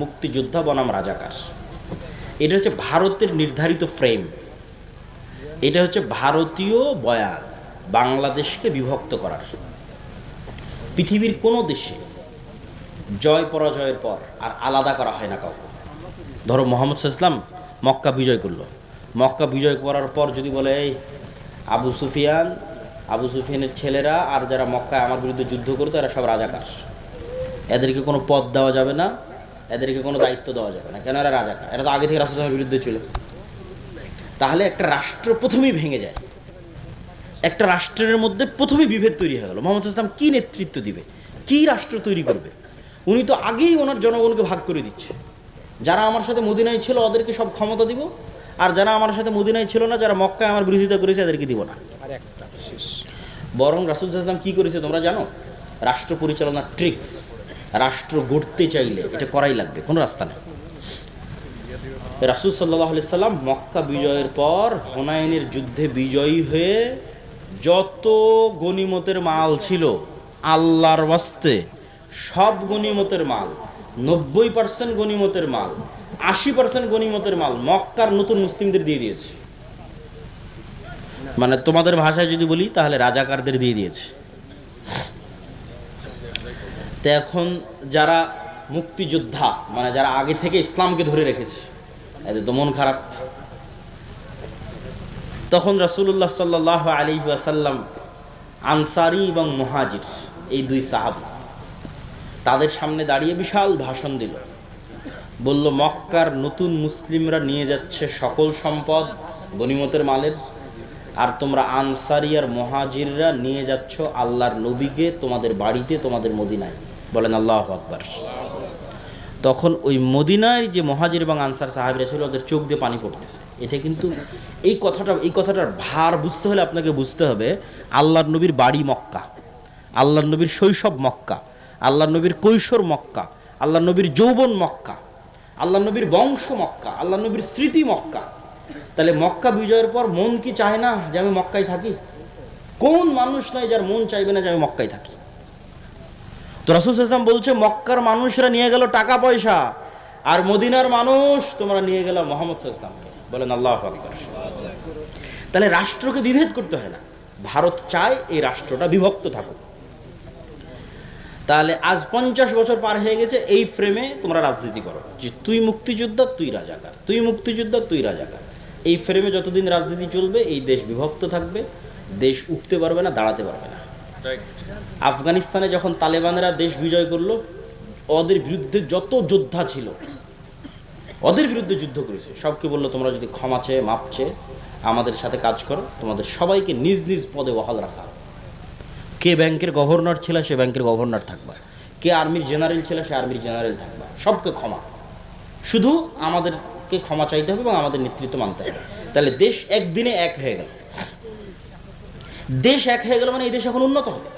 মুক্তিযোদ্ধা বনাম রাজাকার। এটা হচ্ছে ভারতের নির্ধারিত ফ্রেম, এটা হচ্ছে ভারতীয় বয়ান বাংলাদেশকে বিভক্ত করার। পৃথিবীর কোনো দেশে জয় পরাজয়ের পর আর আলাদা করা হয় না কাউকে। ধরো মোহাম্মদ সাল্লাল্লাহু আলাইহি ওয়াসাল্লাম মক্কা বিজয় করলো, মক্কা বিজয় করার পর যদি বলে এই আবু সুফিয়ানের ছেলেরা আর যারা মক্কায় আমার বিরুদ্ধে যুদ্ধ করতো এরা সব রাজাকার, এদেরকে কোনো পদ দেওয়া যাবে না, এদেরকে কোনো দায়িত্ব দেওয়া যাবে না, কেন এরা রাজাকার, এরা তো আগে থেকে রাসূলের বিরুদ্ধে ছিল। তাহলে একটা রাষ্ট্র প্রথমেই ভেঙে যায়, একটা রাষ্ট্রের মধ্যে প্রথমেই বিভেদ তৈরি হয়ে গেল। মোহাম্মদ সাল্লাল্লাহু আলাইহি ওয়াসাল্লাম কী নেতৃত্ব দিবে, কী রাষ্ট্র তৈরি করবে? উনি তো আগেই ওনার জনগণকে ভাগ করে দিচ্ছে, যারা আমার সাথে মদিনায় ছিল ওদেরকে সব ক্ষমতা দিব, আর যারা আমার সাথে মদিনায় ছিল না, যারা মক্কায় আমার বিরোধিতা করেছে এদেরকে দিব না। বরং রাসূল সাল্লাল্লাহু আলাইহি ওয়াসাল্লাম কী করেছে তোমরা জানো? রাষ্ট্র পরিচালনার ট্রিক্স, রাষ্ট্র গড়তে চাইলে এটা করাই লাগবে, কোনো রাস্তা নেই। রাসূল সাল্লাল্লাহু আলাইহি ওয়াসাল্লাম মক্কা বিজয়ের পর হুনাইনের যুদ্ধে বিজয়ী হয়ে যত গনিমতের মাল ছিল আল্লাহর ওয়াস্তে সব গনিমতের মাল, 90% গনিমতের মাল, 80% গনিমতের মাল মক্কার নতুন মুসলিমদের দিয়ে দিয়েছে। মানে তোমাদের ভাষায় যদি বলি তাহলে রাজাকারদের দিয়ে দিয়েছে। তো এখন যারা মুক্তিযোদ্ধা, মানে যারা আগে থেকে ইসলামকে ধরে রেখেছে, এদের তো মন খারাপ। তখন রাসূলুল্লাহ সাল্লাল্লাহু আলাইহি ওয়াসাল্লাম আনসারি এবং মুহাজির এই দুই সাহাবী তাদের সামনে দাঁড়িয়ে বিশাল ভাষণ দিল, বলল মক্কার নতুন মুসলিমরা নিয়ে যাচ্ছে সকল সম্পদ গনিমতের মালের, আর তোমরা আনসারি আর মুহাজিররা নিয়ে যাচ্ছ আল্লাহর নবীকে তোমাদের বাড়িতে, তোমাদের মদিনায়। বলেন আল্লাহু আকবার। তখন ওই মদিনায় যে মুহাজির এবং আনসার সাহাবীরা ছিল ওদের চোখ দিয়ে পানি পড়তেছে। এটা কিন্তু এই কথাটার ভার বুঝতে হলে আপনাকে বুঝতে হবে আল্লাহর নবীর বাড়ি মক্কা, আল্লাহর নবীর শৈশব মক্কা, আল্লাহর নবীর কৈশোর মক্কা, আল্লাহর নবীর যৌবন মক্কা, আল্লাহর নবীর বংশ মক্কা, আল্লাহর নবীর স্মৃতি মক্কা। তাহলে মক্কা বিজয়ের পর মন কি চায় না যে আমি মক্কায় থাকি? কোন মানুষ নাই যার মন চাইবে না যে আমি মক্কায় থাকি? তো রাসূল সাল্লাল্লাহু আলাইহি ওয়াসাল্লাম বলছে মক্কার মানুষরা নিয়ে গেল টাকা পয়সা, আর মদিনার মানুষ তোমরা নিয়ে গেল মুহাম্মদ সাল্লাল্লাহু আলাইহি ওয়াসাল্লামকে। বলেন আল্লাহু আকবার। তাহলে রাষ্ট্রকে বিভেদ করতে হয় না, ভারত চায় এই রাষ্ট্রটা বিভক্ত থাকুক। তাহলে আজ 50 বছর পার হয়ে গেছে, এই ফ্রেমে তোমরা রাজনীতি করো যে তুই মুক্তিযোদ্ধা তুই রাজাকার, তুই মুক্তিযোদ্ধা তুই রাজাকার। এই ফ্রেমে যতদিন রাজনীতি চলবে এই দেশ বিভক্ত থাকবে, দেশ উঠতে পারবে না, দাঁড়াতে পারবে না। আফগানিস্তানে যখন তালেবানেরা দেশ বিজয় করলো, ওদের বিরুদ্ধে যত যোদ্ধা ছিল ওদের বিরুদ্ধে যুদ্ধ করেছে, সবকে বললো তোমরা যদি ক্ষমা চেয়ে মাপ চেয়ে আমাদের সাথে কাজ করো, তোমাদের সবাইকে নিজ নিজ পদে বহাল রাখা। কে ব্যাংকের গভর্নর ছিল সে ব্যাংকের গভর্নর থাকবা, কে আর্মির জেনারেল ছিল সে আর্মির জেনারেল থাকবা, সবকে ক্ষমা, শুধু আমাদেরকে ক্ষমা চাইতে হবে এবং আমাদের নেতৃত্ব মানতে হবে। তাহলে দেশ একদিনে এক হয়ে গেল। দেশ এক হয়ে গেল মানে এই দেশ এখন উন্নত হবে।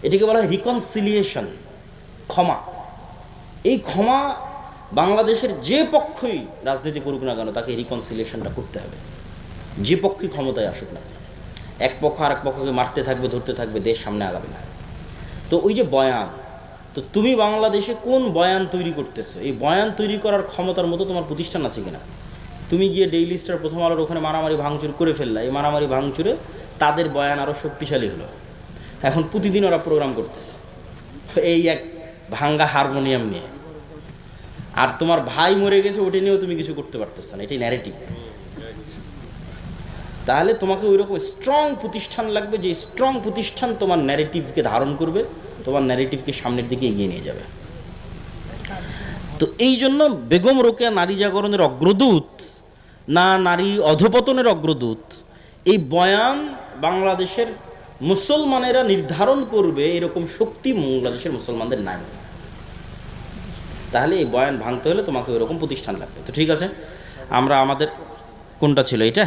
এটাকে বলা হয় রিকনসিলিয়েশন, ক্ষমা। এই ক্ষমা বাংলাদেশের যে পক্ষই রাজনীতি করুক না কেন তাকে রিকনসিলিয়েশনটা করতে হবে, যে পক্ষই ক্ষমতায় আসুক না। এক পক্ষ আর এক পক্ষকে মারতে থাকবে, ধরতে থাকবে, দেশ সামনে আগাবে না। তো ওই যে বয়ান, তো তুমি বাংলাদেশে কোন বয়ান তৈরি করতেছো? এই বয়ান তৈরি করার ক্ষমতার মতো তোমার প্রতিষ্ঠান আছে কিনা? তুমি গিয়ে ডেইলি স্টার, প্রথম আলোর ওখানে মারামারি ভাঙচুর করে ফেললা, এই মারামারি ভাঙচুরে তাদের বয়ান আরও শক্তিশালী হলো। এখন প্রতিদিন ওরা প্রোগ্রাম করতেছে এই এক ভাঙ্গা হারমোনিয়াম নিয়ে, আর তোমার ভাই মরে গেছে ওটা নিয়েও তুমি কিছু করতে পারতেছ না, এটাই ন্যারেটিভ। তাহলে তোমাকে ওই রকম স্ট্রং প্রতিষ্ঠান লাগবে, যে স্ট্রং প্রতিষ্ঠান তোমার ন্যারেটিভকে ধারণ করবে, তোমার ন্যারেটিভকে সামনের দিকে এগিয়ে নিয়ে যাবে। তো এই জন্য বেগম রোকেয়া নারী জাগরণের অগ্রদূত না নারী অধপতনের অগ্রদূত, এই বয়ান বাংলাদেশের মুসলমানেরা নির্ধারণ করবে এরকম শক্তি বাংলাদেশের মুসলমানদের নাই। তাহলে এই বয়ান ভাঙতে হলে তোমাকে ওইরকম প্রতিষ্ঠান লাগবে। তো ঠিক আছে, আমরা আমাদের কোনটা ছিল এটা